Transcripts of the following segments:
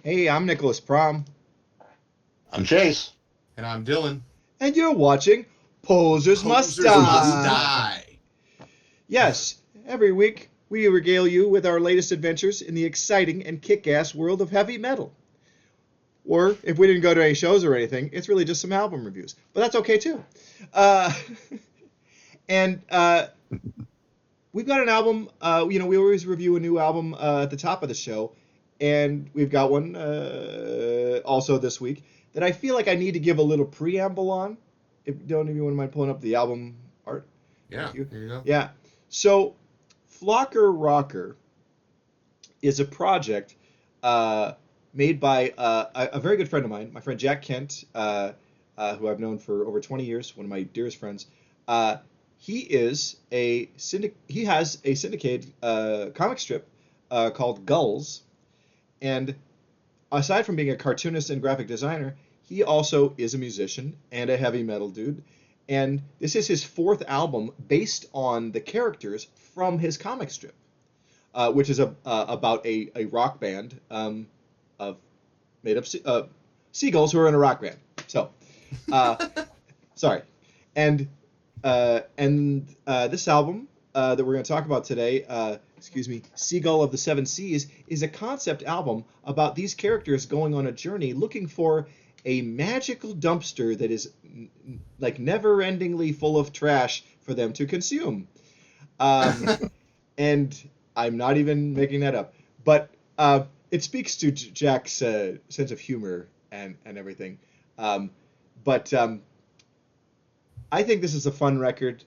Hey, I'm Nicholas Prom, I'm Chase. And I'm Dylan. and you're watching Posers Must Posers must Die. die. Yes, every week we regale you with our latest adventures in the exciting and kick-ass world of heavy metal. Or, if we didn't go to any shows or anything, it's really just some album reviews. But that's okay too. Uh, and we've got an album, we always review a new album at the top of the show. And we've got one also this week that I feel like I need to give a little preamble on. If don't even mind pulling up the album art. Yeah, Thank you. here you go. Yeah. So, FLAWKER RAWKER is a project uh, made by a very good friend of mine, my friend Jack Kent, who I've known for over 20 years, one of my dearest friends. Uh, he has a syndicated comic strip called Gulls, and aside from being a cartoonist and graphic designer, he also is a musician and a heavy metal dude. And this is his fourth album based on the characters from his comic strip, which is about a rock band of made up seagulls who are in a rock band. So, uh, sorry. And this album that we're going to talk about today, Seagull of the Seven Seas, is a concept album about these characters going on a journey looking for a magical dumpster that is like never-endingly full of trash for them to consume. Um, and I'm not even making that up, but it speaks to Jack's sense of humor and everything. Um, but I think this is a fun record.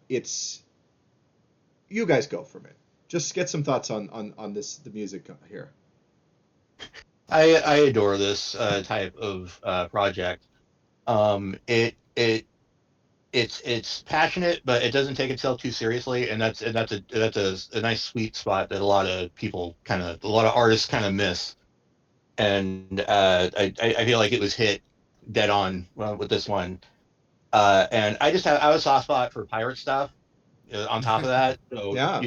It's You guys go from it. Just get some thoughts on this the music here. I adore this type of project. It's passionate, but it doesn't take itself too seriously, and that's a nice sweet spot that a lot of artists kind of miss. And I feel like it was hit dead on with this one. And I have a soft spot for pirate stuff. On top of that, Yeah,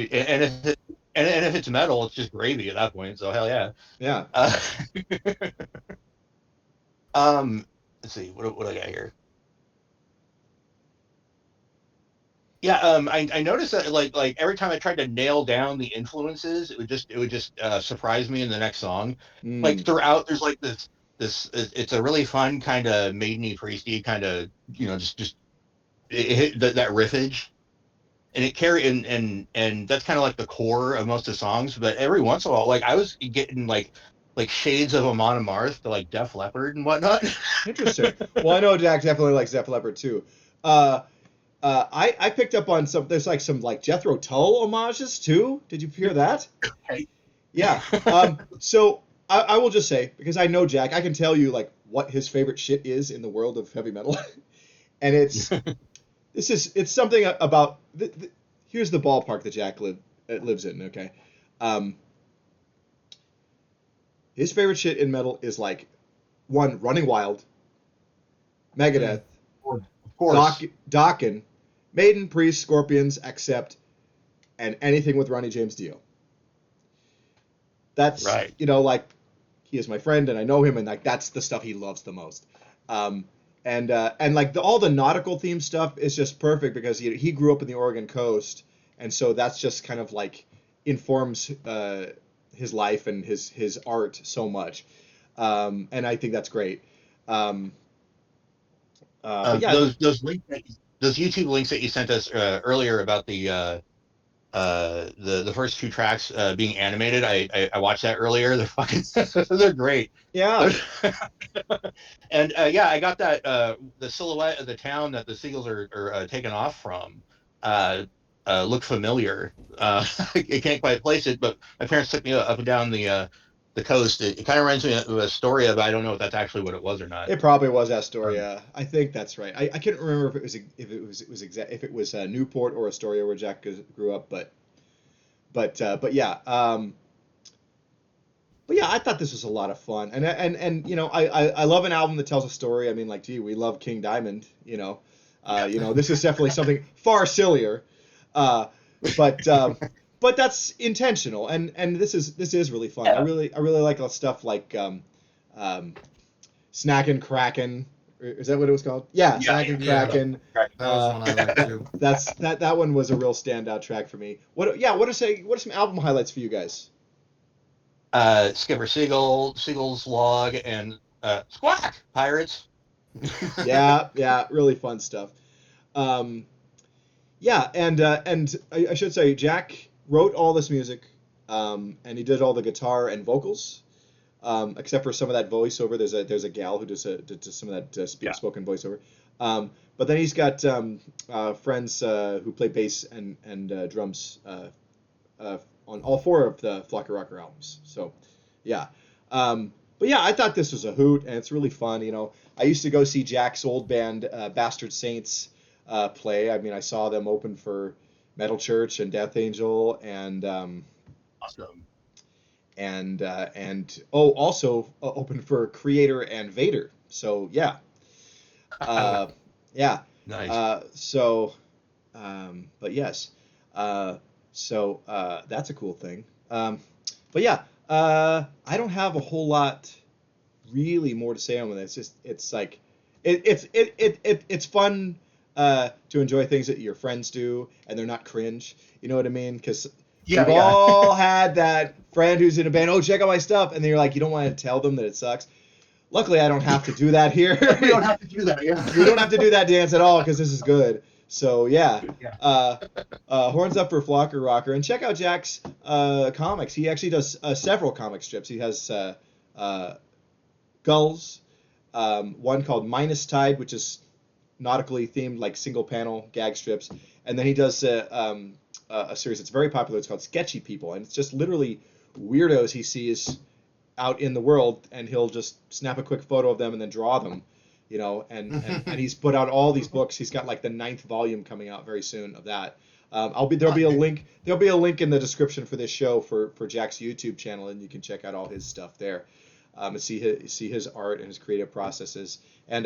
and if it's metal, it's just gravy at that point. So hell yeah. yeah. Uh, um, let's see what I got here. Yeah, I noticed that like every time I tried to nail down the influences, it would just surprise me in the next song. Like Mm. throughout, there's like it's a really fun kind of maideny priesty kind of just it hit that riffage, and it carry and that's kind of like the core of most of the songs. But every once in a while, like I was getting like shades of Amon Amarth to like Def Leppard and whatnot. Interesting. Well, I know Jack definitely likes Def Leppard too. Uh, I picked up on some. There's like some like Jethro Tull homages too. Did you hear that? Yeah. So I will just say, because I know Jack, I can tell you like what his favorite shit is in the world of heavy metal, and it's something about here's the ballpark that Jack lives in. Okay. Um, his favorite shit in metal is like one, Running Wild, Hmm. Megadeth, Of course, Dokken, Maiden, Priest, Scorpions, Accept, and anything with Ronnie James Dio. That's right. like he is my friend and I know him, and like that's the stuff he loves the most. Um, and like all the nautical theme stuff is just perfect because he grew up in the Oregon coast, and so that's just kind of like informs his life and his art so much. And I think that's great. Um, but yeah, Those YouTube links that you sent us earlier about the first two tracks being animated. I watched that earlier. They're fucking they're great. yeah, And yeah, I got that the silhouette of the town that the seagulls are taken off from. Uh, Look familiar. I can't quite place it, but my parents took me up and down the coast. It kind of reminds me of Astoria, but I don't know if that's actually what it was or not. it probably was Um, Astoria. I think that's right. I can't remember if it was Newport or Astoria where Jack grew up, but yeah. But yeah, I thought this was a lot of fun, and I love an album that tells a story. I mean, like, gee, we love King Diamond. This is definitely something far sillier, uh, but but that's intentional, and this is really fun. Yeah. I really like stuff like Snackin' Kraken. Is that what it was called? Yeah, Snackin' Kraken. That was one I liked too. That one was a real standout track for me. What are some album highlights for you guys? Skipper Seagull, Seagull's Log, and Squawk Pirates. Yeah, really fun stuff. Yeah, and I should say Jack wrote all this music, and he did all the guitar and vocals, except for some of that voiceover. There's a gal who does some of that spoken voiceover. But then he's got friends who play bass and drums on all 4 of the FLAWKER RAWKER albums. So, yeah. But yeah, I thought this was a hoot, and it's really fun. You know, I used to go see Jack's old band, Bastard Saints, play. I mean, I saw them open for Metal Church and Death Angel, and Awesome. and also open for Creator and Vader. So yeah, yeah. Nice. But yes, so that's a cool thing. But yeah, I don't have a whole lot really more to say on this. It's like it's fun to enjoy things that your friends do and they're not cringe. You know what I mean? Because we've all had that friend who's in a band. Oh, check out my stuff, and then you're like, you don't want to tell them that it sucks. Luckily, I don't have to do that here. We don't have to do that. Yeah. We don't have to do that dance at all because this is good. So yeah, horns up for FLAWKER RAWKER, and check out Jack's comics. He actually does several comic strips. He has Gulls, one called Minus Tide, which is nautically themed, like single panel gag strips, and then he does a series that's very popular. It's called Sketchy People, and it's just literally weirdos he sees out in the world, and he'll just snap a quick photo of them and then draw them. You know, and he's put out all these books. He's got like the 9th volume coming out very soon of that. There'll be a link in the description for this show for Jack's YouTube channel, and you can check out all his stuff there, and see his art and his creative processes, and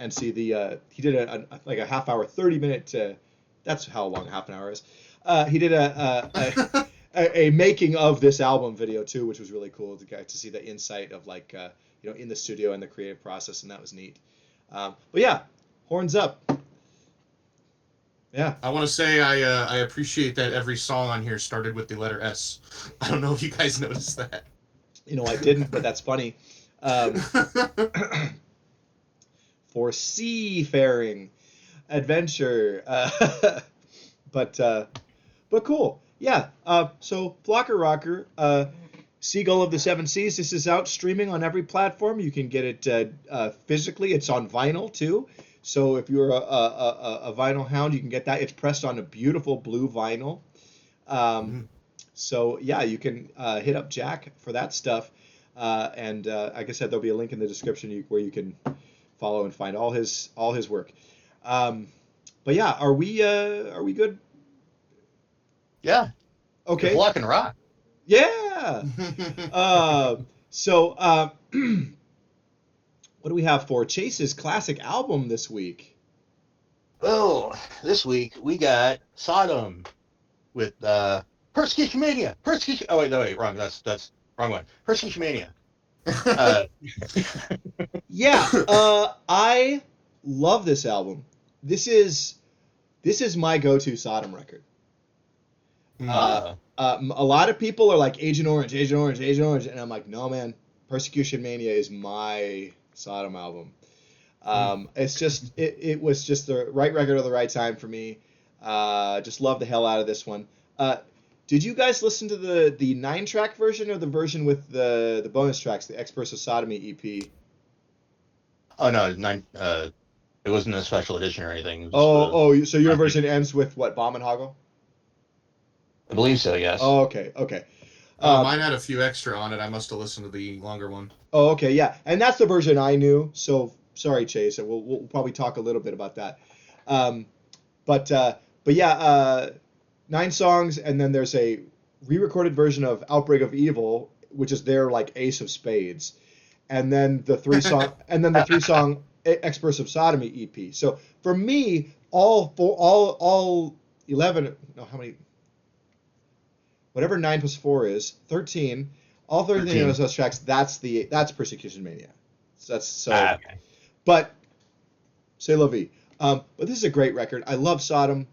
see the he did a half hour, 30-minute. That's how long half an hour is. He did a making of this album video too, which was really cool to see the insight of like in the studio and the creative process, and that was neat. But yeah, horns up. Yeah. I want to say I appreciate that every song on here started with the letter S. I don't know if you guys noticed that. You know, I didn't, but that's funny. For seafaring adventure. But cool. Yeah. So FLAWKER RAWKER, Seagull of the Seven Seas. This is out streaming on every platform. You can get it physically. It's on vinyl too. So if you're a vinyl hound, you can get that. It's pressed on a beautiful blue vinyl. So yeah, you can hit up Jack for that stuff. And like I said, there'll be a link in the description where you can follow and find all his work. But yeah, are we good? Yeah. Okay. Block and rock. Yeah. So what do we have for Chase's classic album this week? Oh, this week we got Sodom with Persecution Mania. Persecution. Oh wait, no, wait, wrong. That's wrong one. Persecution Mania. Yeah. I love this album. This is my go-to Sodom record. A lot of people are like Agent Orange, and I'm like, no, man, Persecution Mania is my Sodom album. It's just it was just the right record at the right time for me. Just love the hell out of this one. Did you guys listen to the 9-track version or the version with the bonus tracks, the Experts of Sodomy EP? Oh no, 9. It wasn't a special edition or anything. So your version ends with what, Bomb and Hoggle? I believe so, yes. Oh, okay. Mine had a few extra on it. I must have listened to the longer one. Oh, okay, yeah. And that's the version I knew, so sorry, Chase. We'll probably talk a little bit about that. But yeah, 9 songs, and then there's a re-recorded version of Outbreak of Evil, which is their like Ace of Spades. And then the 3-song Experts of Sodomy EP. So for me, all 11, no, how many? whatever 9 plus 4 is, 13. All 13 of those tracks, that's Persecution Mania. So Okay. But c'est la vie. But this is a great record. I love Sodom.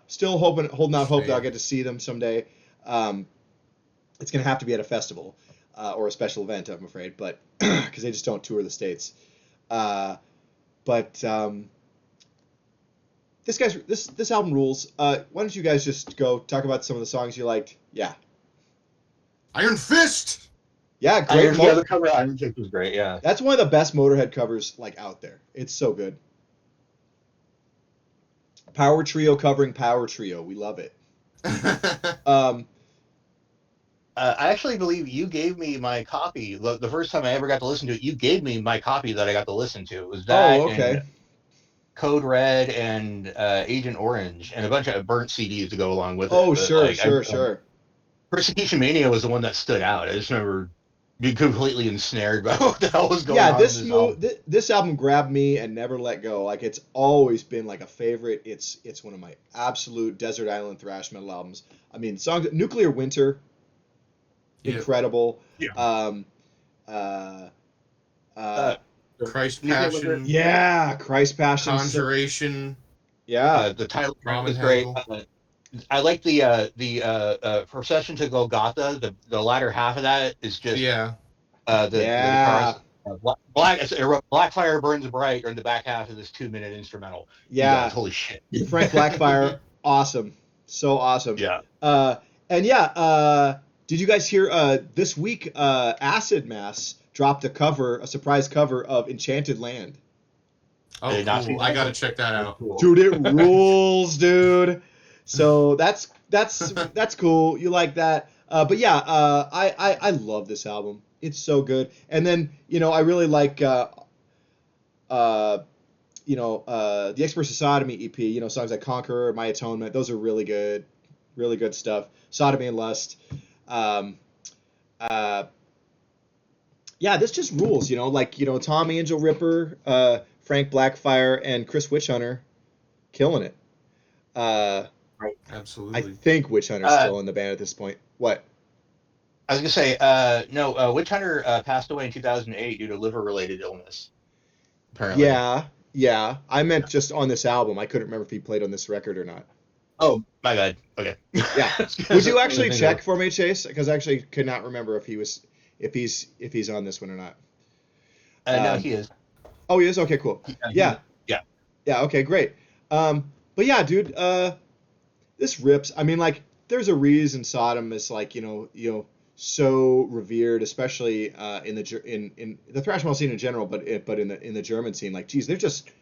Still holding out hope that I'll get to see them someday. It's gonna have to be at a festival or a special event, I'm afraid, but because they just don't tour the States. But this album rules. Why don't you guys just go talk about some of the songs you liked? Yeah. Iron Fist. Yeah, great. The cover of Iron Fist was great. Yeah. That's one of the best Motorhead covers like out there. It's so good. Power Trio covering Power Trio. We love it. I actually believe you gave me my copy. The first time I ever got to listen to it, you gave me my copy that I got to listen to. It was that and Code Red and Agent Orange and a bunch of burnt CDs to go along with it. Oh, sure. Persecution Mania was the one that stood out. I just remember being completely ensnared by what the hell was going on. Yeah, this album grabbed me and never let go. Like, it's always been like a favorite. It's one of my absolute desert island thrash metal albums. I mean, songs Nuclear Winter, incredible. Yeah. Christ Passion. Yeah, Christ Passion. Conjuration. Yeah. The title track is great. I like the Procession to Golgotha. The latter half of that is just the Blackfire Burns Bright are in the back half of this 2-minute instrumental. Yeah. Guys, holy shit. Frank Blackfire, awesome. So awesome. Yeah. Did you guys hear this week Acid Mass dropped a surprise cover of Enchanted Land? Oh, cool. I gotta check that out. Dude, it rules, dude. So that's cool. You like that? But yeah, I love this album. It's so good. And then I really like the Express Sodomy EP. Songs like Conqueror, My Atonement. Those are really good stuff. Sodomy and Lust. This just rules. Tom Angel Ripper, Frank Blackfire, and Chris Witchhunter, killing it. Right. Absolutely. I think Witchhunter's still in the band at this point. What? I was gonna say, no. Witchhunter passed away in 2008 due to liver-related illness. Apparently. Yeah. I meant just on this album. I couldn't remember if he played on this record or not. Oh, my bad. Okay. Yeah. Would you actually check for me, Chase? Because I actually could not remember if he's on this one or not. No, he is. Oh, he is? Okay, cool. Yeah. Okay, great. But yeah, dude. This rips. I mean, like, there's a reason Sodom is like, so revered, especially in the thrash metal scene in general, but in the German scene, like, geez, they're just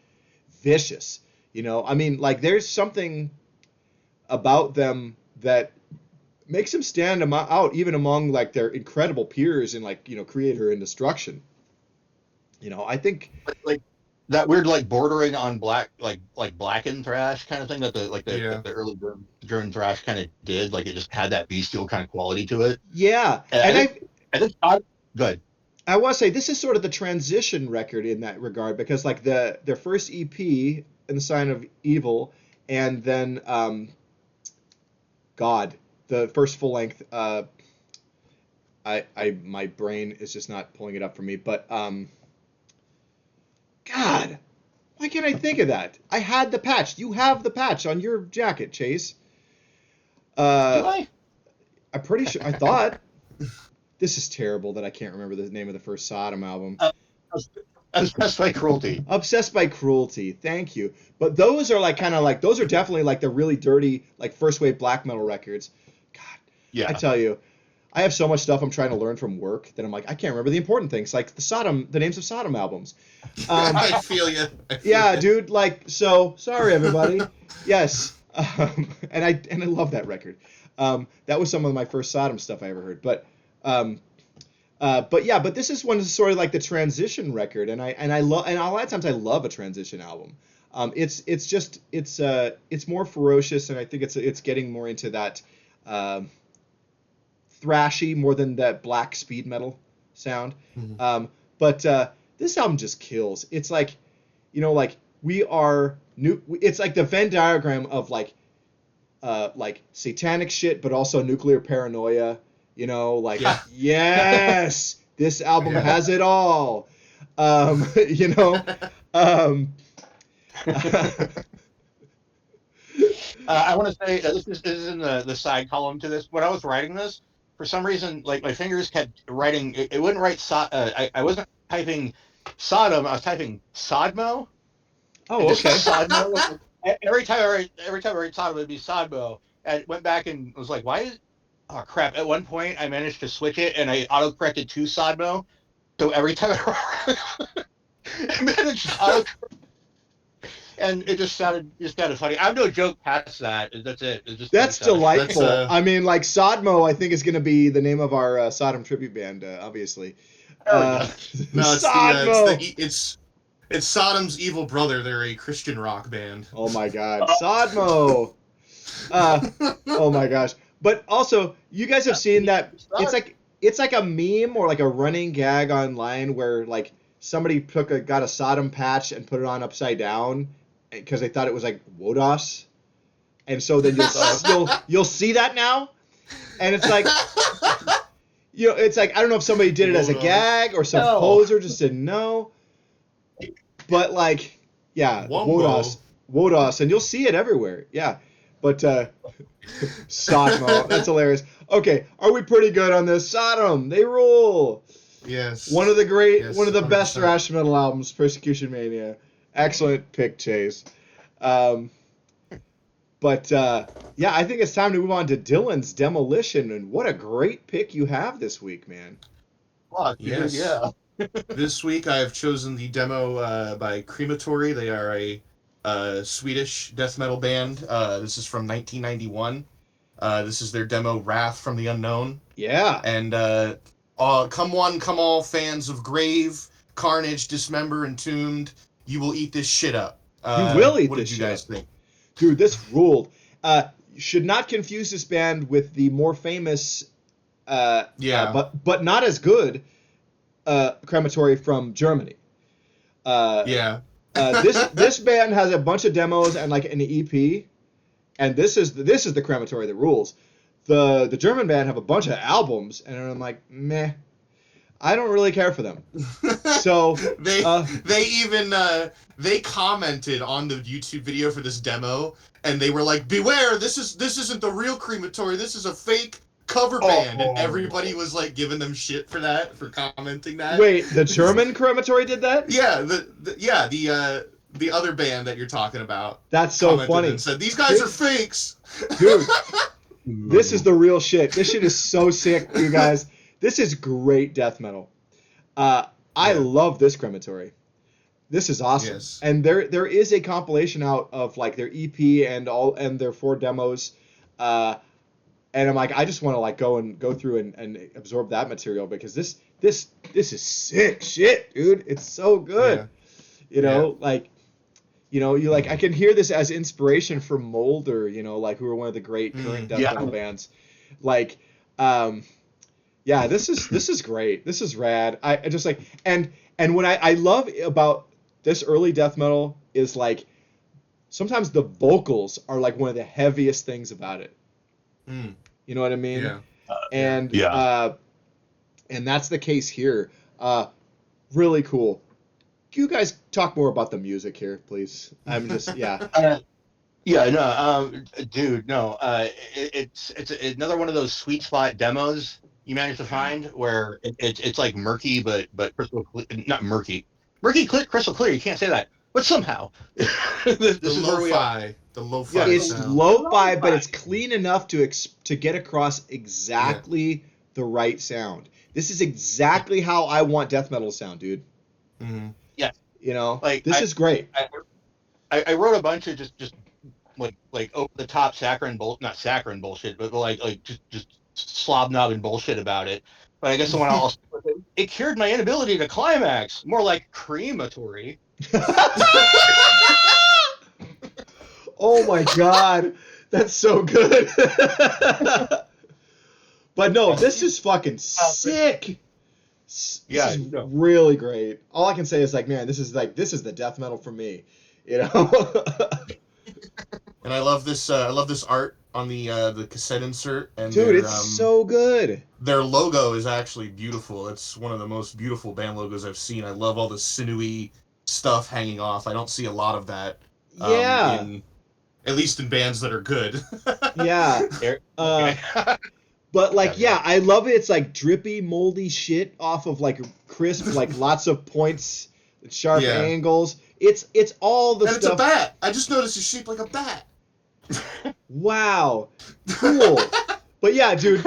vicious. I mean, like, there's something about them that makes them stand out even among like their incredible peers in like Creator and Destruction. I think like that weird like bordering on black like blackened thrash kind of thing that the early German thrash kind of did. Like it just had that bestial kind of quality to it. Yeah, I think good. I want to say this is sort of the transition record in that regard because like their first EP, In the Sign of Evil, and then the first full length. My brain is just not pulling it up for me, but God, why can't I think of that? I had the patch. You have the patch on your jacket, Chase. Do I? I'm pretty sure. I thought. This is terrible that I can't remember the name of the first Sodom album. Obsessed by Cruelty. Obsessed by Cruelty. Thank you. But those are like kind of like those are definitely like the really dirty like first wave black metal records. God. Yeah. I tell you, I have so much stuff I'm trying to learn from work that I'm like I can't remember the important things like the names of Sodom albums. I feel you. Dude. Like so. Sorry, everybody. Yes. And I love that record. That was some of my first Sodom stuff I ever heard. But this is one sort of like the transition record, and I love, and a lot of times I love a transition album. It's more ferocious, and I think it's getting more into that thrashy more than that black speed metal sound. Mm-hmm. But this album just kills. It's like, like we are new. It's like the Venn diagram of like like satanic shit, but also nuclear paranoia. You know, like Yeah. yes, this album Yeah. has it all. You know, um, I want to say this is in the side column to this. When I was writing this, for some reason, like my fingers kept writing. It wouldn't write. I wasn't typing Sodom. I was typing Sodmo. And oh, just okay. Sodmo. Every time I write Sodom, it'd be Sodmo. And went back and was like, why is? Oh crap! At one point, I managed to switch it, and I auto-corrected to Sodmo. So every time I managed to auto, and it just sounded funny. I have no joke past that. That's it. It's just That's funny sounding. delightful. I mean, like Sodmo, I think is going to be the name of our Sodom tribute band, obviously. There we go. No, Sodmo. It's Sodom's evil brother. They're a Christian rock band. Oh my God, Sodmo. Oh my gosh. But also, you guys have seen that it's like a meme or like a running gag online where like somebody got a Sodom patch and put it on upside down because they thought it was like Wodos, and so then you'll see that now, and it's like it's like I don't know if somebody did it as a gag or some poser just didn't know, but like Wodos, and you'll see it everywhere, yeah, but Sodmo, that's hilarious. Okay, are we pretty good on this? Sodom, they rule. Yes. One of the 100%. best thrash metal albums, Persecution Mania. Excellent pick, Chase. But yeah, I think it's time to move on to Dylan's Demolition, and what a great pick you have this week, man. Fuck, dude, Yes. yeah. This week I have chosen the demo by Crematory. They are a Swedish death metal band. This is from 1991. This is their demo, Wrath from the Unknown. Yeah. And come one, come all fans of Grave, Carnage, Dismember, Entombed, you will eat this shit up. You will eat what this did shit you guys up. think? Dude, this ruled. You should not confuse this band with the more famous, but not as good, Crematory from Germany. This band has a bunch of demos and like an EP, and this is the Crematory that rules. The German band have a bunch of albums, and I'm like, meh, I don't really care for them. So they commented on the YouTube video for this demo, and they were like, beware, this isn't the real Crematory, this is a fake cover band, and everybody was like giving them shit for commenting that. Wait, the German Crematory did that? Yeah, the other band that you're talking about. That's so funny. And said, these guys are fakes. Dude, this is the real shit. This shit is so sick, you guys. This is great death metal. I love this Crematory. This is awesome. Yes. And there is a compilation out of like their EP and their 4 demos. And I'm like, I just want to like go through and absorb that material because this is sick shit, dude. It's so good. Yeah. I can hear this as inspiration for Molder, like who are one of the great current death metal bands. Like, this is great. This is rad. I just like, and what I love about this early death metal is like, sometimes the vocals are like one of the heaviest things about it. You know what I mean? Yeah. And that's the case here. Really cool. Can you guys talk more about the music here, please? I'm just dude, no. It's another one of those sweet spot demos you managed to find where it's like murky, but crystal clear, not murky, crystal clear. You can't say that, but somehow this is where we are. The lo-fi. Yeah, it's sound. lo-fi, but it's clean enough to get across exactly the right sound. This is exactly how I want death metal to sound, dude. Mm-hmm. Yeah, like this is great. I wrote a bunch of just like over the top not saccharine bullshit, but like just slob knobbing bullshit about it. But I guess the one I'll it cured my inability to climax. More like crematory. Oh my god, that's so good. But no, this is fucking sick. This is really great. All I can say is like, man, this is the death metal for me, And I love this art on the cassette insert, and Dude, it's so good. their logo is actually beautiful. It's one of the most beautiful band logos I've seen. I love all the sinewy stuff hanging off. I don't see a lot of that. Yeah. At least in bands that are good. Yeah. But like, yeah, I love it. It's like drippy, moldy shit off of like crisp, like lots of points, sharp angles. It's all the and stuff. It's a bat. I just noticed it's shaped like a bat. Wow, cool. But yeah, dude,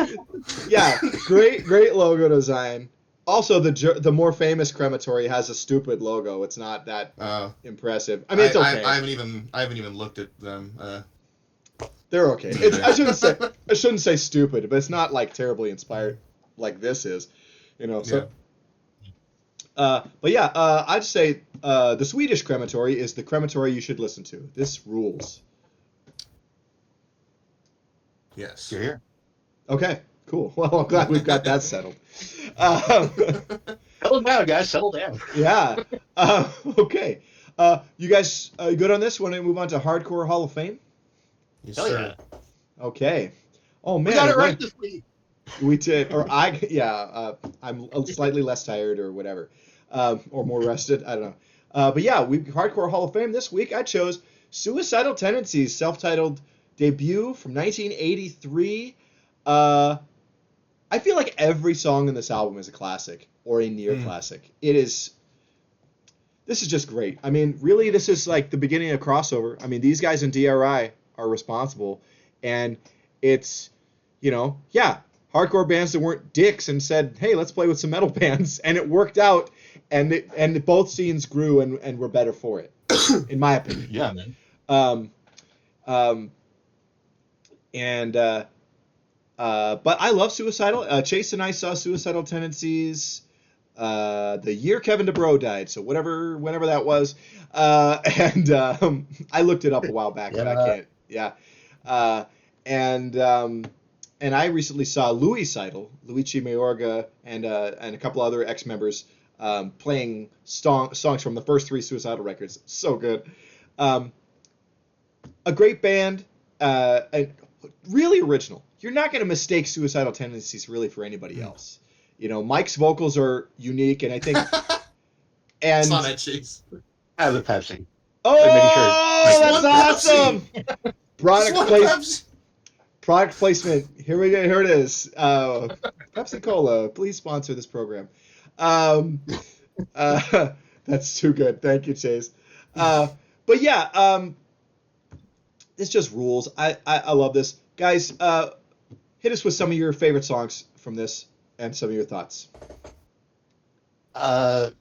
yeah, great logo design. Also, the more famous Crematory has a stupid logo. It's not that impressive. I mean, it's okay. I haven't even looked at them. They're okay. I shouldn't say stupid, but it's not like terribly inspired like this is, you know. So, but yeah, I'd say the Swedish Crematory is the Crematory you should listen to. This rules. Yes. You're here. Okay, cool. Well, I'm glad we've got that settled. Settle down, guys. Settle down. Yeah. Okay. You guys good on this? Want to move on to Hardcore Hall of Fame? Yes, Hell sir. yeah. Okay. Oh man, We got it right this week. We did, or I'm slightly less tired or whatever, or more rested. I don't know. But yeah, we Hardcore Hall of Fame this week. I chose Suicidal Tendencies, self-titled debut from 1983. I feel like every song in this album is a classic or a near classic. This is just great. I mean, really, this is like the beginning of crossover. I mean, these guys in DRI are responsible, and it's, hardcore bands that weren't dicks and said, hey, let's play with some metal bands, and it worked out, and both scenes grew and were better for it, in my opinion. Yeah, man. But I love Suicidal. Chase and I saw Suicidal Tendencies the year Kevin DeBro died, so whenever that was. I looked it up a while back, but I can't. Yeah. And I recently saw Luicidal, Luigi Mayorga, and a couple other ex-members playing songs from the first 3 Suicidal records. So good. A great band, and really original. You're not going to mistake Suicidal Tendencies really for anybody else. Mike's vocals are unique, and I think. And it's not that Chase. I have a Pepsi. Oh, that's awesome! Product placement. Here we go. Here it is. Pepsi Cola, please sponsor this program. That's too good. Thank you, Chase. But yeah, this just rules. I love this, guys. Hit us with some of your favorite songs from this and some of your thoughts. I'll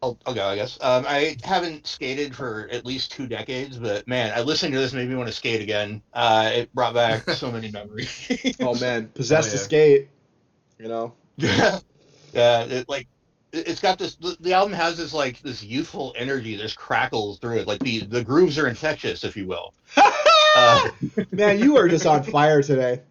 go, I guess. I haven't skated for at least 2 decades, but man, I listened to this, made me want to skate again. It brought back so many memories. Oh man, possessed to skate. Yeah. It's got this. The album has this youthful energy. There's crackles through it. Like the grooves are infectious, if you will. Man, you are just on fire today.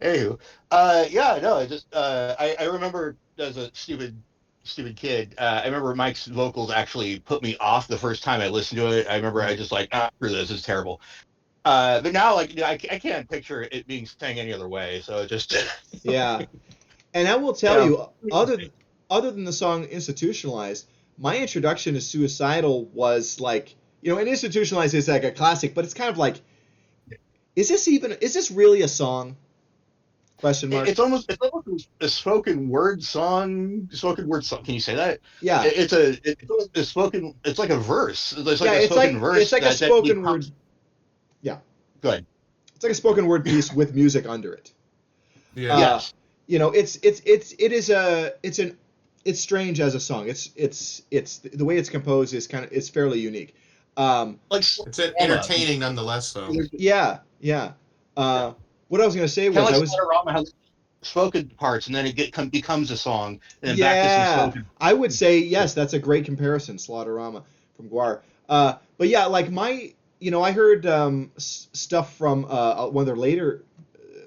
Anywho, I remember as a stupid kid, I remember Mike's vocals actually put me off the first time I listened to it. I remember I just like, screw this, it's terrible. But now, I can't picture it being sang any other way, so it just... Yeah. And I will tell you, other than the song Institutionalized, my introduction to Suicidal was like, and Institutionalized is like a classic, but it's kind of like, is this really a song? Question mark. It's almost a spoken word song. Can you say that? Yeah. It's a spoken. It's like a verse. It's like a spoken verse. It's like a spoken word. Yeah. Go ahead. It's like a spoken word piece with music under it. Yeah. Yes. It's strange as a song. It's the way it's composed is it's fairly unique. It's entertaining nonetheless, though. Yeah. What I was gonna say was Slaughterama has spoken parts, and then it becomes a song, and then back to some spoken. I would say yes. That's a great comparison, Slaughterama from Guar. But yeah, like I heard stuff from one of their later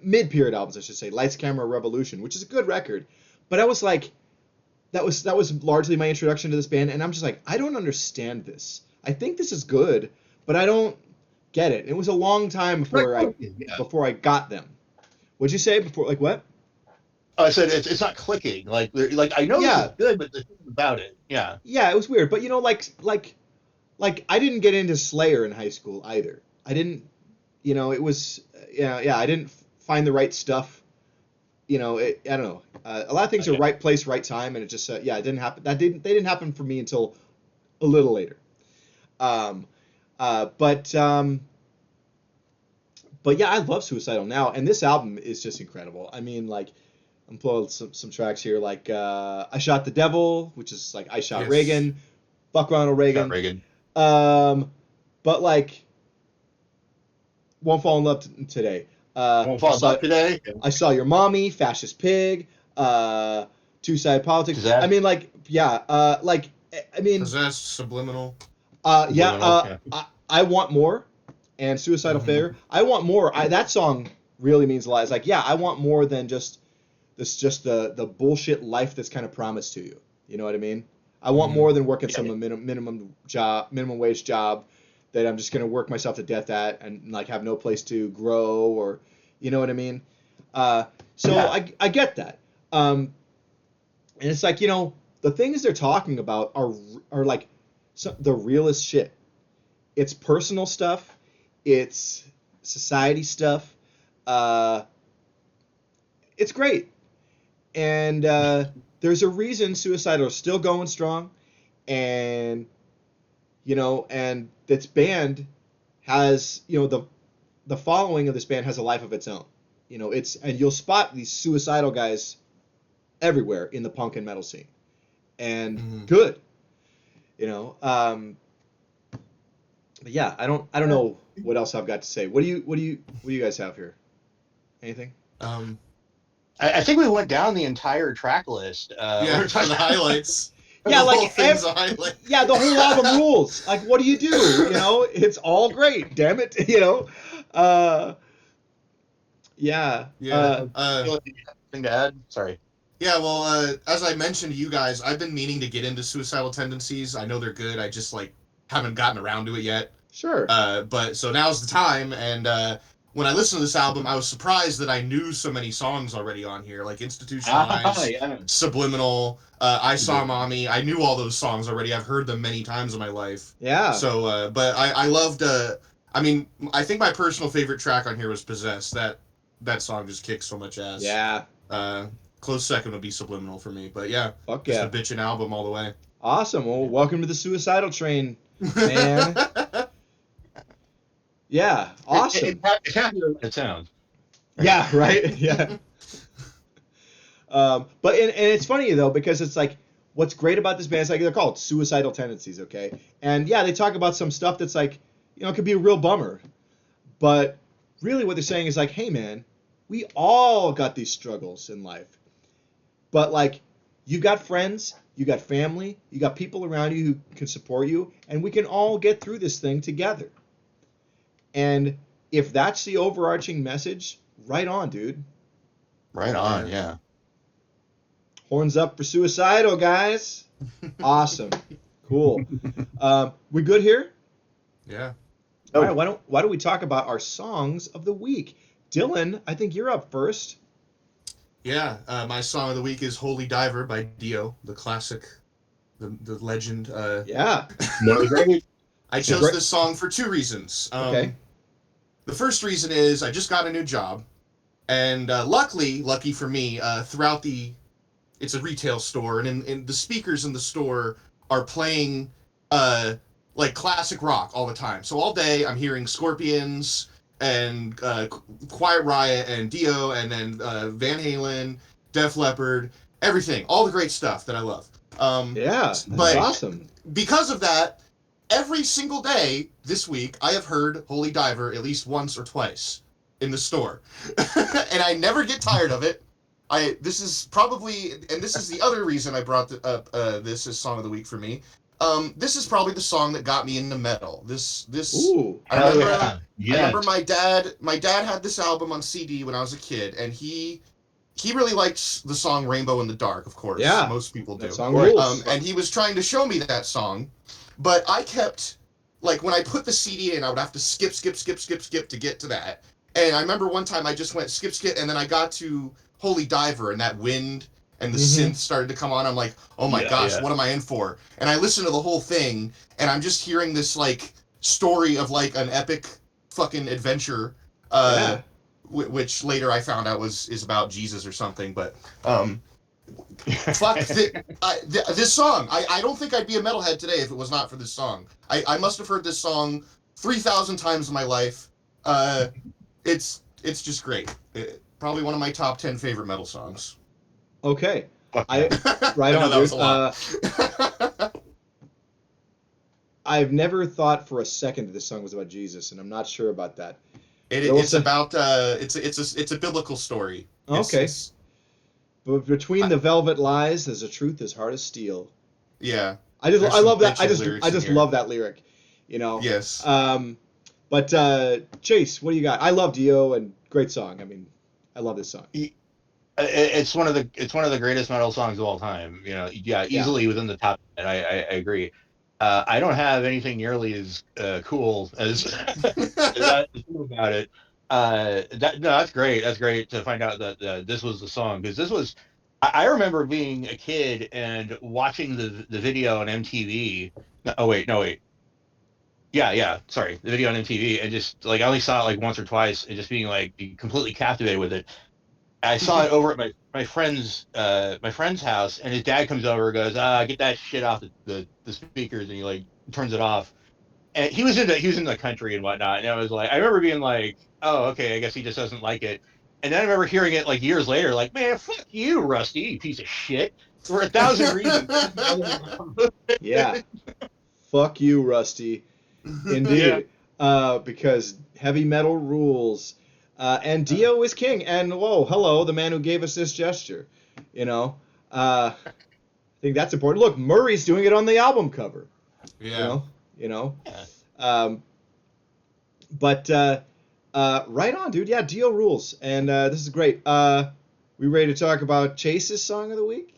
mid-period albums, I should say, Lights, Camera, Revolution, which is a good record. But I was like, that was largely my introduction to this band, and I'm just like, I don't understand this. I think this is good, but I don't get it. It was a long time before I got them. What'd you say before? Like what? Oh, I said it's not clicking. Like I know this is Yeah, good, but the thing about it, yeah. yeah, it was weird. But like I didn't get into Slayer in high school either. I didn't, it was yeah. I didn't find the right stuff. I don't know. A lot of things are right place, right time, and it just it didn't happen. They didn't happen for me until a little later. Um, but yeah, I love Suicidal now, and this album is just incredible. I mean, like, I'm pulling some tracks here, like I Shot the Devil, which is like I Shot Reagan, Fuck Ronald Reagan. Shot Reagan. But like, Won't Fall in Love Today. Won't Fall in Love Today. I Saw Your Mommy, Fascist Pig, Two-Sided Politics. Possessed. I mean, like, yeah, like, I mean, Possessed, Subliminal. Yeah, I Want More, and Suicidal Failure. I Want More. That song really means a lot. It's like, yeah, I want more than just the bullshit life that's kind of promised to you. You know what I mean? I want more than working some minimum wage job that I'm just gonna work myself to death at and like have no place to grow, or you know what I mean? I get that. And it's like, the things they're talking about are like the realest shit. It's personal stuff. It's society stuff. It's great. And there's a reason Suicidal is still going strong, and and this band has, the following of this band has a life of its own. And you'll spot these Suicidal guys everywhere in the punk and metal scene, and good. But yeah, I don't know what else I've got to say. What do you guys have here? Anything? I think we went down the entire track list. Yeah, for the highlights. Yeah, the like whole thing's a highlight. Yeah, the whole album rules. Like, what do you do? It's all great. Damn it. Yeah. Anything to add? Sorry. Yeah, well, as I mentioned to you guys, I've been meaning to get into Suicidal Tendencies. I know they're good. I just haven't gotten around to it yet. Sure. But so now's the time, and when I listened to this album, I was surprised that I knew so many songs already on here, like Institutionalized, Subliminal, I Saw Mommy. I knew all those songs already. I've heard them many times in my life. Yeah. So, but I loved. I think my personal favorite track on here was Possessed. That song just kicks so much ass. Yeah. Close second would be Subliminal for me, but yeah. Fuck just yeah. a bitchin' album all the way. Awesome. Well, welcome to the Suicidal train, man. Yeah, awesome. It's happy it sounds. Yeah, right. Yeah. But it's funny though, because it's like, what's great about this band is like they're called Suicidal Tendencies, okay? And yeah, they talk about some stuff that's like, it could be a real bummer, but really what they're saying is like, hey man, we all got these struggles in life, but like, you got friends, you got family, you got people around you who can support you, and we can all get through this thing together. And if that's the overarching message, right on, dude. Right on, yeah. Horns up for Suicidal, guys. Awesome. Cool. We good here? Yeah. All right, why don't we talk about our songs of the week? Dylan, I think you're up first. Yeah, my song of the week is Holy Diver by Dio, the classic, the legend. Yeah. I chose this song for two reasons. Okay. The first reason is I just got a new job, and lucky for me, throughout it's a retail store, and in the speakers in the store are playing like classic rock all the time. So all day I'm hearing Scorpions and Quiet Riot and Dio, and then Van Halen, Def Leppard, everything, all the great stuff that I love. That's awesome. Because of that, every single day this week, I have heard Holy Diver at least once or twice in the store. And I never get tired of it. This is the other reason I brought up this as Song of the Week for me. This is probably the song that got me into metal. Ooh. I remember my dad had this album on CD when I was a kid, and he really liked the song Rainbow in the Dark, of course. Yeah. Most people do. That song rules. And he was trying to show me that song. But I kept like when I put the CD in, I would have to skip to get to that. And I remember one time I just went skip, and then I got to Holy Diver, and that wind and the synth started to come on. I'm like, oh my gosh, what am I in for? And I listened to the whole thing, and I'm just hearing this like story of like an epic fucking adventure, which later I found out is about Jesus or something. But fuck this song. I don't think I'd be a metalhead today if it was not for this song. I must have heard this song 3,000 times in my life. It's just great. Probably one of my top 10 favorite metal songs. Okay. I Right on, that dude. was a lot. I've never thought for a second that this song was about Jesus, and I'm not sure about that. It's about it's a biblical story. Okay. But between the velvet lies, there's a truth as hard as steel. Yeah. I love that. I just love that lyric. You know. Yes. But Chase, what do you got? I love Dio, and great song. I mean, I love this song. It's one of the greatest metal songs of all time. You know, easily within the top 10. I agree. I don't have anything nearly as cool as that about it. That's great. That's great to find out that this was the song, because this was. I remember being a kid and watching the video on MTV. Oh wait, no wait. Yeah. Sorry, the video on MTV, and just like I only saw it like once or twice, and just being like completely captivated with it. I saw it over at my friend's house, and his dad comes over and goes, get that shit off the speakers, and he like turns it off. And he was in the country and whatnot, and I was like, I remember being like, oh, okay, I guess he just doesn't like it. And then I remember hearing it like years later, like, man, fuck you, Rusty, you piece of shit, for 1,000 reasons. Yeah, fuck you, Rusty. Indeed, because heavy metal rules. And Dio is king. And whoa, hello, the man who gave us this gesture. You know, I think that's important. Look, Murray's doing it on the album cover. Yeah. You know. But right on, dude. Yeah, Dio rules, and this is great. We ready to talk about Chase's song of the week?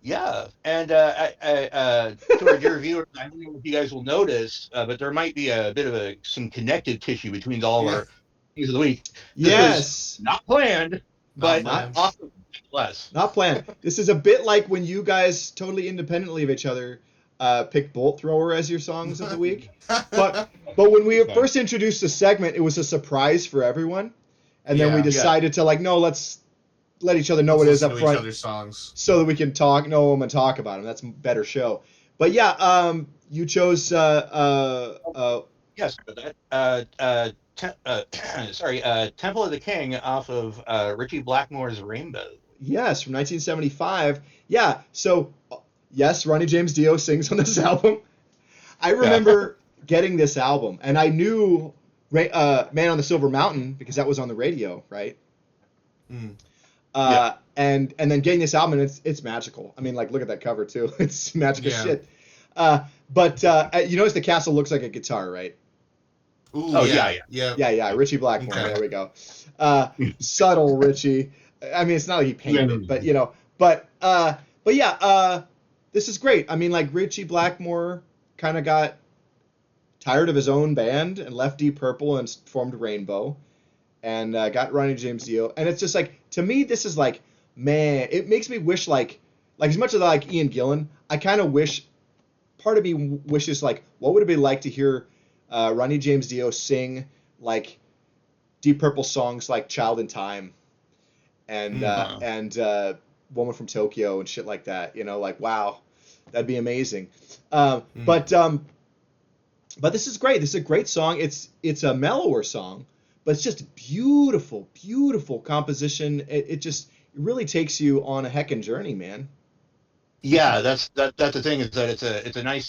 Yeah, and to our dear viewers, I don't know if you guys will notice, but there might be a bit of some connective tissue between all of our things of the week. Yes. Not planned, but awesome nonetheless. Not planned. This is a bit like when you guys totally independently of each other picked Bolt Thrower as your songs of the week. But when we first introduced the segment, it was a surprise for everyone, and then we decided to no, let's let each other know what it is up front, each other's songs, so that we can know them and talk about them. That's a better show. But yeah, you chose yes, Temple of the King off of Richie Blackmore's Rainbow. Yes, from 1975. Yeah, so yes, Ronnie James Dio sings on this album. I remember getting this album, and I knew Man on the Silver Mountain because that was on the radio, right? And then getting this album, and it's magical. I mean, like, look at that cover too. It's magical shit. But you notice the castle looks like a guitar, right? Ooh, yeah. Richie Blackmore. Okay. There we go. Subtle Richie. I mean, it's not like he painted it, but But yeah. This is great. I mean, like, Richie Blackmore kind of got tired of his own band and left Deep Purple and formed Rainbow, and got Ronnie James Dio. And it's just like, to me, this is like, man, it makes me wish like as much as I like Ian Gillan, I kind of wish, part of me wishes like, what would it be like to hear Ronnie James Dio sing like Deep Purple songs like Child in Time and Woman from Tokyo and shit like that, like, wow, that'd be amazing. But this is great. This is a great song. It's a mellower song, but it's just beautiful, beautiful composition. It really takes you on a heckin' journey, man. Yeah, that's the thing, is that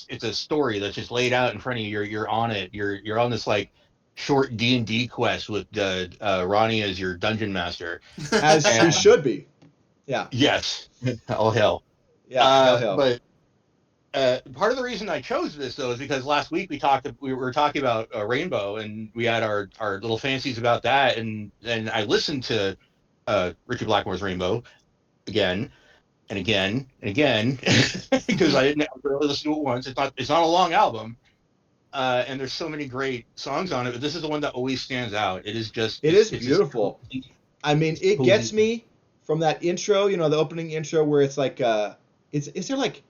it's a story that's just laid out in front of you. You're on it. You're on this like short D&D quest with Ronnie as your dungeon master, as you should be. Yeah. Yes. Oh hell. Yeah. Hell. But part of the reason I chose this though is because last week we were talking about Rainbow, and we had our little fancies about that, and I listened to Richie Blackmore's Rainbow again and again and again because I didn't really listen to it once. It's not a long album, and there's so many great songs on it, but this is the one that always stands out. It is just It is it's just beautiful. I mean, it cozy. gets me from that intro, you know, the opening intro where it's like, is there like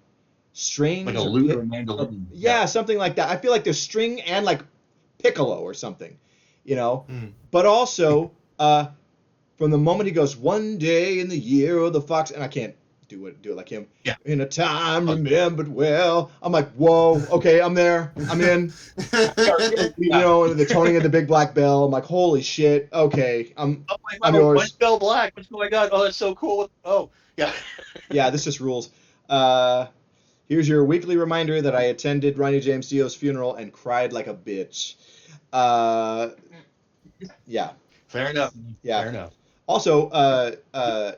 strings Like a or lute or a mandolin. yeah, something like that. I feel like there's string and like piccolo or something, you know. Mm. But also, from the moment he goes, one day in the year of the fox, and I can't do it like him. Yeah. In a time remembered well. I'm like, whoa, okay, I'm there, I'm in. You know, and the toning of the big black bell. I'm like, holy shit, okay, I'm Oh my God, yours. one bell black. Oh my God, oh that's so cool. Oh yeah. Yeah, this just rules. Here's your weekly reminder that I attended Ronnie James Dio's funeral and cried like a bitch. Yeah. Fair enough. Yeah. Fair enough. Also,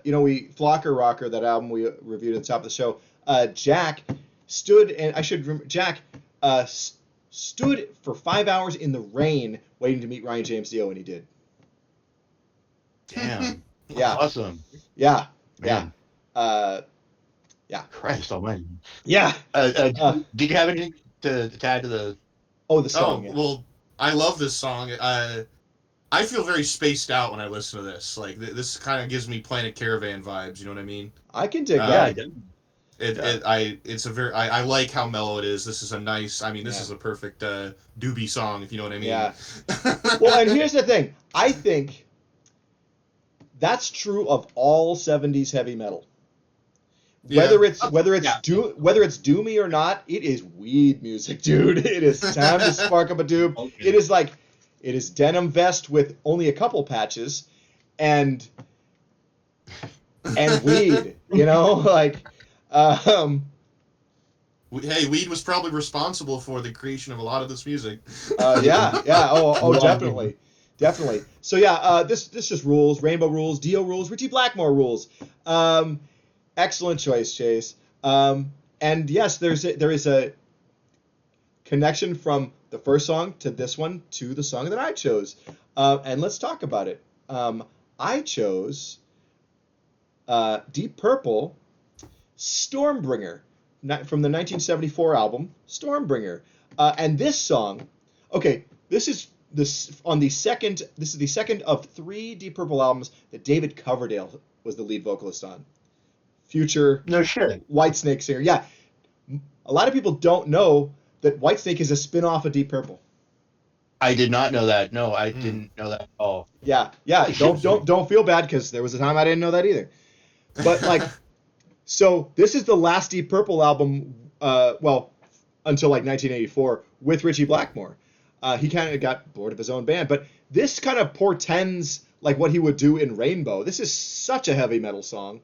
you know, FLAWKER RAWKER, that album we reviewed at the top of the show. Jack stood, and I should remember, Jack stood for 5 hours in the rain waiting to meet Ronnie James Dio, and he did. Damn. Yeah. Awesome. Yeah. Man. Yeah. Christ almighty. Yeah. Did you have anything to add to the? Oh, the song. Oh, well, I love this song. I feel very spaced out when I listen to this. Like, this kind of gives me Planet Caravan vibes. You know what I mean? I can dig Yeah, that. I like how mellow it is. This is a nice. I mean, this Yeah. is a perfect doobie song, if you know what I mean. Yeah. Well, and here's the thing. I think that's true of all 70s heavy metal. Whether it's doomy or not, it is weed music, dude. It is time to spark up a doob. Okay. It is denim vest with only a couple patches, and weed. You know, like, Hey, weed was probably responsible for the creation of a lot of this music. yeah. Oh, definitely. So yeah, this just rules. Rainbow rules. Dio rules. Richie Blackmore rules. Excellent choice, Chase. And yes, there is a connection from the first song to this one to the song that I chose. And let's talk about it. I chose Deep Purple, Stormbringer, from the 1974 album Stormbringer. And this song, okay, this is the second of 3 Deep Purple albums that David Coverdale was the lead vocalist on. Future No shit. Whitesnake singer. Yeah. A lot of people don't know that Whitesnake is a spin-off of Deep Purple. I did not know that. No, I didn't know that at all. Yeah. Don't feel bad, because there was a time I didn't know that either. But like, so this is the last Deep Purple album, well, until like 1984 with Richie Blackmore. He kind of got bored of his own band, but this kind of portends like what he would do in Rainbow. This is such a heavy metal song.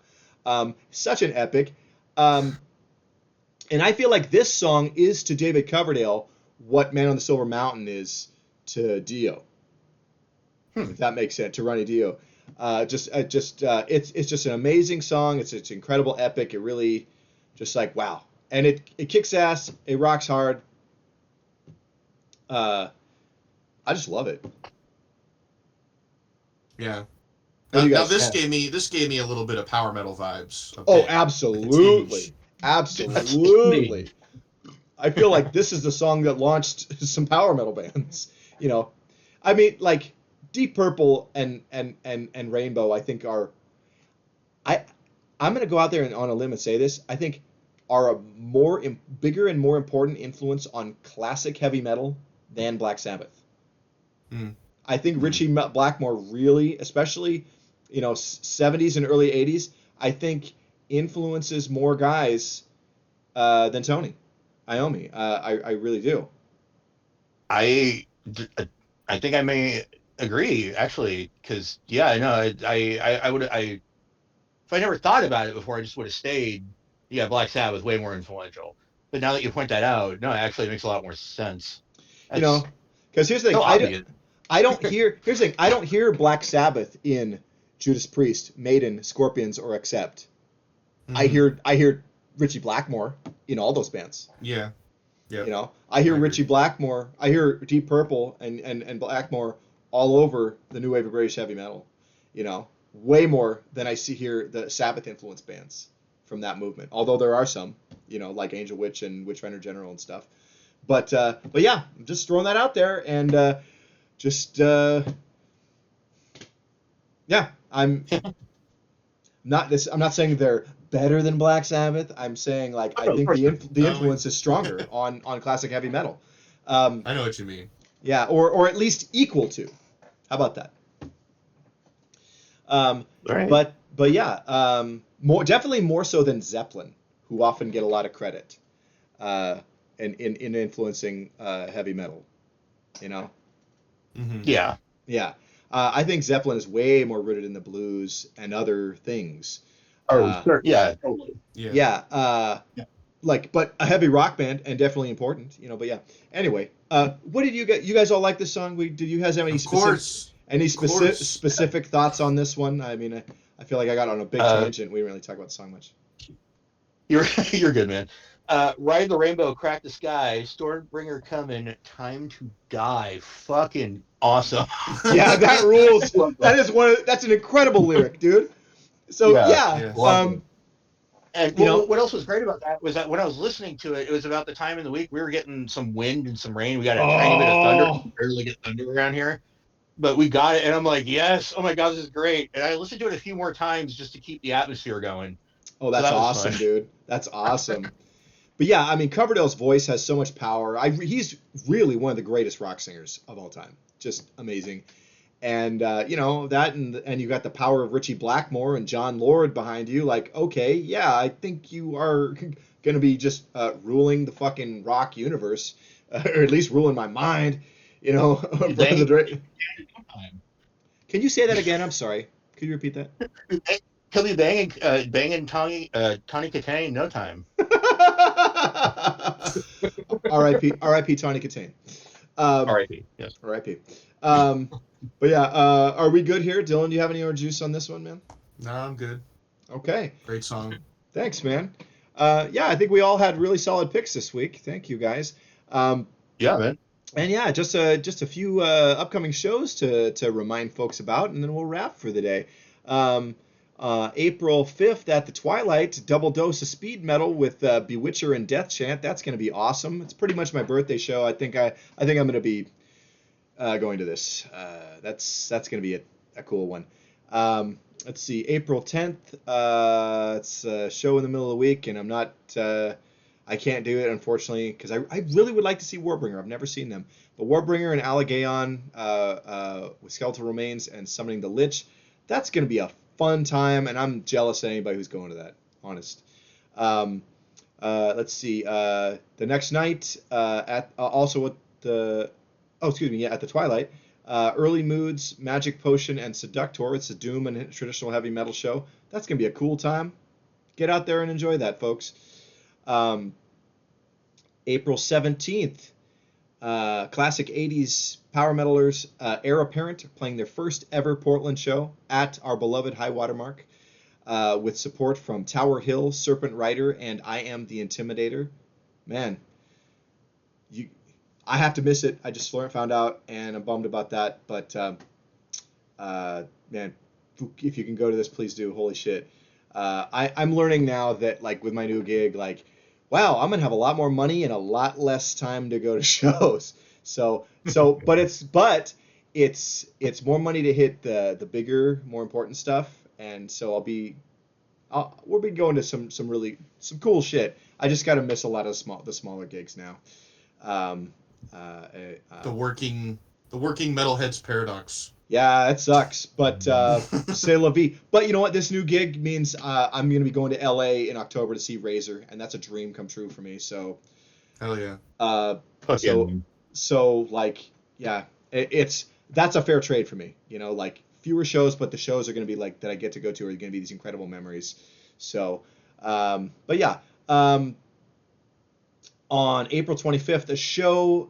Such an epic. And I feel like this song is to David Coverdale what Man on the Silver Mountain is to Dio. If that makes sense, to Ronnie Dio. It's just an amazing song. It's incredible epic. It really just like, wow. And it kicks ass. It rocks hard. I just love it. Yeah. What do you Now guys this think? gave me a little bit of power metal vibes. Oh, Okay. absolutely. Absolutely. I feel like this is the song that launched some power metal bands. You know, I mean, like Deep Purple and Rainbow, I think I'm going to go out there and on a limb and say this. I think are a bigger and more important influence on classic heavy metal than Black Sabbath. I think Richie Blackmore really, especially, you know, 70s and early 80s, I think influences more guys than Tony Iommi. I really do. I think I may agree, actually, because yeah, I know if I never thought about it before, I just would have stayed. Yeah, Black Sabbath way more influential. But now that you point that out, no, it actually makes a lot more sense. You know, because here's the thing. So obvious. Here's the thing. I don't hear Black Sabbath in Judas Priest, Maiden, Scorpions, or Accept. I hear Richie Blackmore in all those bands. Yeah. You know, I hear Richie Blackmore. I hear Deep Purple and Blackmore all over the new wave of British heavy metal. You know, way more than I see here the Sabbath influenced bands from that movement. Although there are some, you know, like Angel Witch and Witchfinder General and stuff. But yeah, I'm just throwing that out there, and yeah, I'm not saying they're better than Black Sabbath. I'm saying like I Oh, of think course not. the No, influence is stronger on classic heavy metal. Um, I know what you mean. yeah, or at least equal to. How about that? All right. But yeah, definitely more so than Zeppelin, who often get a lot of credit uh, in influencing heavy metal. You know, Hmm. Yeah. yeah. I think Zeppelin is way more rooted in the blues and other things. Oh, Uh, sure. Yeah, totally. Yeah. yeah, Yeah. like, but a heavy rock band and definitely important. But yeah. Anyway, what did you get? You guys all like this song? Did you guys have any Of course. Of course. specific thoughts on this one? I mean, I feel like I got on a big Uh, tangent. We didn't really talk about the song much. you're you're good, man. Ride the Rainbow, Crack the Sky, Stormbringer coming, Time to Die. Fucking awesome. Yeah, that rules. Love that. That's an incredible lyric, dude. So Yeah, yeah, Yes. love it. And you know, what else was great about that was that when I was listening to it, it was about the time in the week we were getting some wind and some rain. We got a tiny bit of thunder. oh, We barely get thunder around here, but we got it. And I'm like, yes, oh my God, this is great. And I listened to it a few more times just to keep the atmosphere going. oh, So that's that was fun. awesome, dude. That's awesome. But yeah, I mean, Coverdale's voice has so much power. He's really one of the greatest rock singers of all time. Just amazing. And that, and you got the power of Richie Blackmore and John Lord behind you. Like, okay, yeah, I think you are gonna be just ruling the fucking rock universe, or at least ruling my mind. For Banging the. time. Can you say that again? I'm sorry. Could you repeat that? He'll be banging Tawny Katane in no time. R.I.P. Tawny Katane. Um, R.I.P. Yes. R.I.P. But yeah, are we good here? Dylan, do you have any more juice on this one, man? Nah, I'm good. Okay. Great song. Thanks, man. Yeah, I think we all had really solid picks this week. Thank you, guys. Yeah, man. And yeah, just a few upcoming shows to remind folks about, and then we'll wrap for the day. April 5th at the Twilight, double dose of speed metal with Bewitcher and Death Chant. That's going to be awesome. It's pretty much my birthday show. I think I'm going to be going to this. That's going to be a cool one. Let's see, April 10th. It's a show in the middle of the week, and I'm not. I can't do it, unfortunately, because I really would like to see Warbringer. I've never seen them. But Warbringer and Allegaon with Skeletal Remains and Summoning the Lich, that's going to be a fun time, and I'm jealous of anybody who's going to that, honest. Let's see. The next night at also at the at the Twilight, Early Moods, Magic Potion, and Seductor. It's a Doom and traditional heavy metal show. That's going to be a cool time. Get out there and enjoy that, folks. April 17th, classic 80s power metalers, Heir Apparent, playing their first ever Portland show at our beloved High Watermark, with support from Tower Hill, Serpent Rider, and I Am the Intimidator. Man, I have to miss it. I just found out, and I'm bummed about that. But man, if you can go to this, please do. Holy shit! I'm learning now that, like, with my new gig, like, wow, I'm gonna have a lot more money and a lot less time to go to shows. But it's more money to hit the bigger, more important stuff, and so we'll be going to some cool shit. I just gotta miss a lot of the smaller gigs now. The working metalhead's paradox. Yeah, it sucks, but c'est la vie. But you know what? This new gig means I'm going to be going to LA in October to see Razor, and that's a dream come true for me. So, Hell yeah. Like, yeah, that's a fair trade for me. Like, fewer shows, but the shows are going to be like that I get to go to are going to be these incredible memories. So, but yeah, on April 25th, a show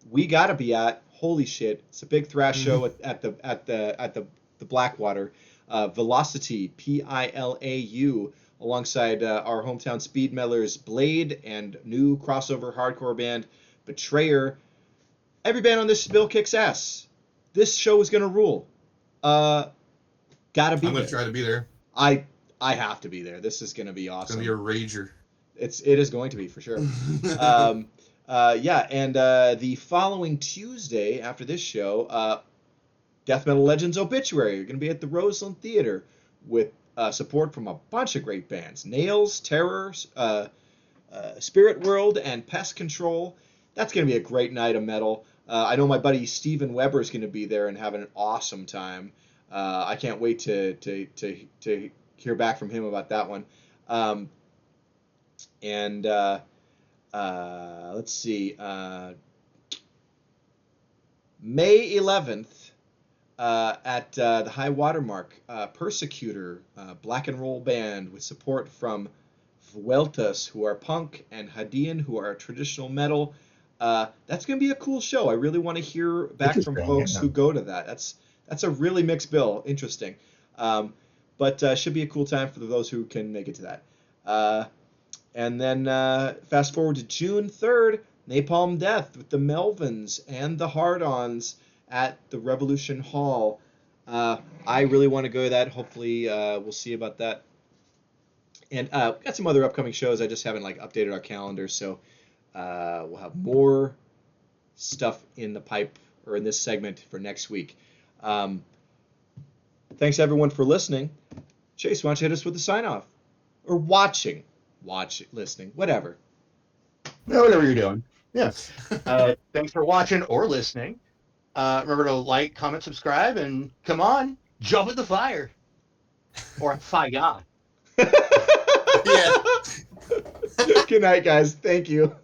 we got to be at. Holy shit! It's a big thrash show at the Blackwater. Velocity, Pilau, alongside our hometown speed metalers Blade and new crossover hardcore band Betrayer. Every band on this bill kicks ass. This show is gonna rule. Gotta be I'm there. gonna try to be there. I have to be there. This is gonna be awesome. It's gonna be a rager. It is going to be for sure. Yeah, and the following Tuesday after this show, Death Metal Legends Obituary. You're going to be at the Roseland Theater with support from a bunch of great bands. Nails, Terror, Spirit World, and Pest Control. That's going to be a great night of metal. I know my buddy Steven Weber is going to be there and having an awesome time. I can't wait to hear back from him about that one. And let's see, May 11th at the High Watermark, Persecutor, black and roll band with support from Vueltas, who are punk, and Hadian, who are traditional metal. That's going to be a cool show. I really want to hear back from folks who go to that. That's a really mixed bill. Interesting. But should be a cool time for those who can make it to that. And then fast forward to June 3rd, Napalm Death with the Melvins and the Hard-Ons at the Revolution Hall. I really want to go to that. Hopefully we'll see about that. And we've got some other upcoming shows. I just haven't updated our calendar, so we'll have more stuff in the pipe or in this segment for next week. Thanks everyone for listening. Chase, why don't you hit us with the sign-off? Or watching, listening, whatever. Yeah, whatever you're doing. Yeah. Thanks for watching or listening. Remember to like, comment, subscribe, and come on, jump at the fire. Or fire. Yeah. Good night, guys. Thank you.